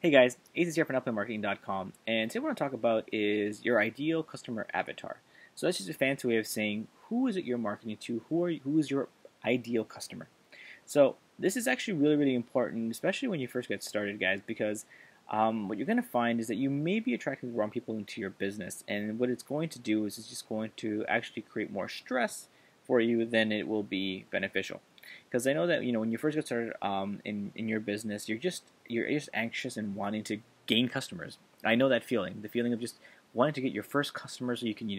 Hey guys, Ace is here from NetPlay and today what I want to talk about is your ideal customer avatar. So that's just a fancy way of saying who is it you're marketing to, who is your ideal customer. So this is actually really important, especially when you first get started, guys, because what you're going to find is that you may be attracting the wrong people into your business, and what it's going to do is it's just going to actually create more stress for you than it will be beneficial. Because I know that when you first get started in your business, you're just anxious and wanting to gain customers. I know that feeling, the feeling of just wanting to get your first customer so you can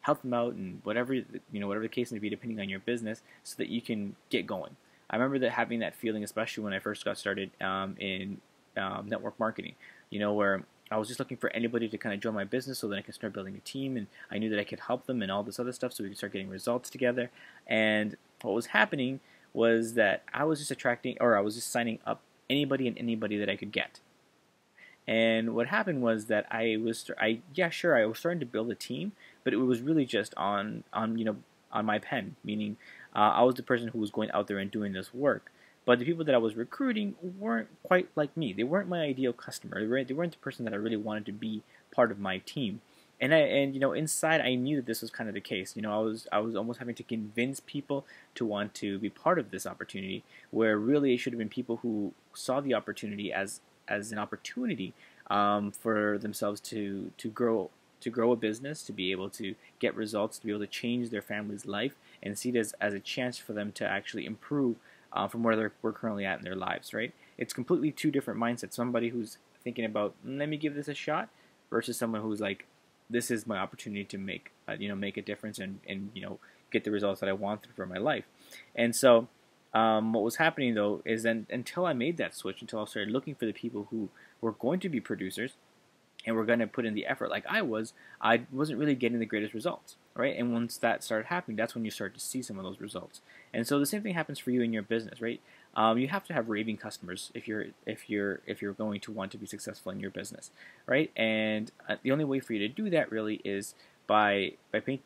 help them out and whatever the case may be, depending on your business, so that you can get going. I remember having that feeling, especially when I first got started in network marketing. Where I was just looking for anybody to kind of join my business so that I could start building a team, and I knew that I could help them and all this other stuff so we could start getting results together. And what was happening was that I was just signing up anybody and anybody that I could get. And what happened was that I was starting to build a team, but it was really just on my pen, meaning I was the person who was going out there and doing this work. But the people that I was recruiting weren't quite like me. They weren't my ideal customer. They weren't the person that I really wanted to be part of my team. And inside I knew that this was kind of the case. I was almost having to convince people to want to be part of this opportunity, where really it should have been people who saw the opportunity as an opportunity for themselves to grow a business, to be able to get results, to be able to change their family's life, and see it as a chance for them to actually improve from where we're currently at in their lives, right? It's completely two different mindsets. Somebody who's thinking about, let me give this a shot, versus someone who's like, this is my opportunity to make a difference and get the results that I want for my life. And so what was happening though is then until I made that switch, until I started looking for the people who were going to be producers and were going to put in the effort like I wasn't really getting the greatest results, right? And once that started happening, that's when you start to see some of those results. And so the same thing happens for you in your business, right? You have to have raving customers if you're going to want to be successful in your business, right? And the only way for you to do that really is by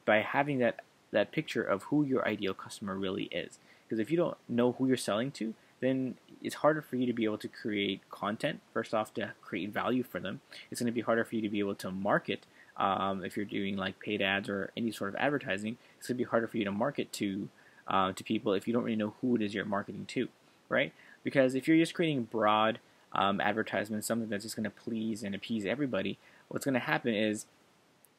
having that picture of who your ideal customer really is. Because if you don't know who you're selling to, then it's harder for you to be able to create content, first off, to create value for them. It's going to be harder for you to be able to market if you're doing like paid ads or any sort of advertising. It's going to be harder for you to market to people if you don't really know who it is you're marketing to, right? Because if you're just creating broad advertisements, something that's just going to please and appease everybody, what's going to happen is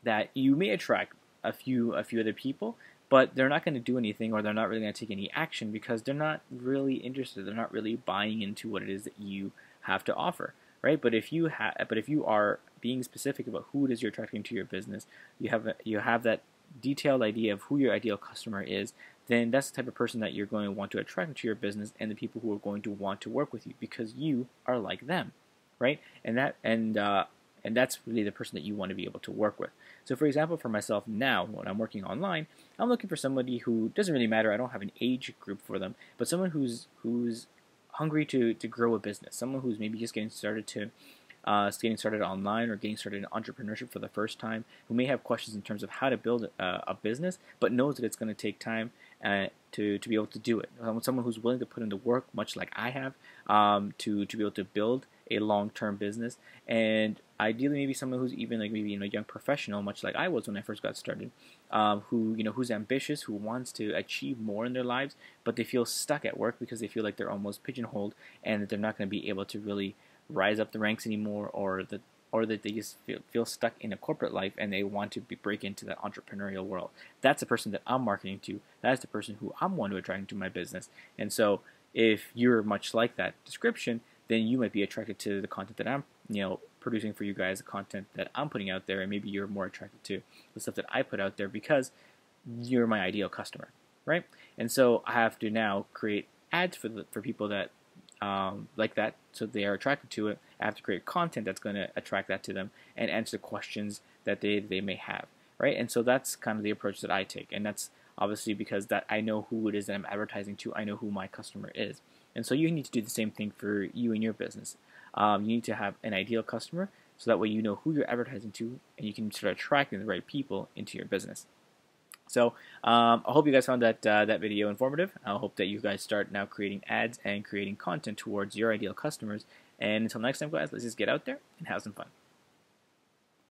that you may attract a few other people, but they're not going to do anything, or they're not really going to take any action because they're not really interested. They're not really buying into what it is that you have to offer, right? But if you are being specific about who it is you're attracting to your business, you have that detailed idea of who your ideal customer is, then that's the type of person that you're going to want to attract into your business, and the people who are going to want to work with you because you are like them, right? And that's really the person that you want to be able to work with. So for example, for myself now, when I'm working online, I'm looking for somebody who doesn't really matter. I don't have an age group for them, but someone who's hungry to grow a business, someone who's maybe just getting started online or getting started in entrepreneurship for the first time, who may have questions in terms of how to build a business, but knows that it's going to take time to be able to do it. Someone who's willing to put in the work, much like I have, to be able to build a long-term business, and ideally maybe someone who's even like maybe a young professional, much like I was when I first got started, who's ambitious, who wants to achieve more in their lives, but they feel stuck at work because they feel like they're almost pigeonholed and that they're not going to be able to really rise up the ranks anymore, or that they just feel stuck in a corporate life and they want to break into that entrepreneurial world. That's the person that I'm marketing to. That's the person who I'm wanting to attract into my business. And so if you're much like that description, then you might be attracted to the content that I'm producing for you guys, the content that I'm putting out there, and maybe you're more attracted to the stuff that I put out there because you're my ideal customer, right? And so I have to now create ads for people that like that, so they are attracted to it. I have to create content that's going to attract that to them and answer questions that they may have, right? And so that's kind of the approach that I take, and that's obviously because that I know who it is that I'm advertising to. I know who my customer is. And so you need to do the same thing for you and your business. You need to have an ideal customer, so that way you know who you're advertising to, and you can start attracting the right people into your business. So I hope you guys found that video informative. I hope that you guys start now creating ads and creating content towards your ideal customers, And until next time, guys, let's just get out there and have some fun.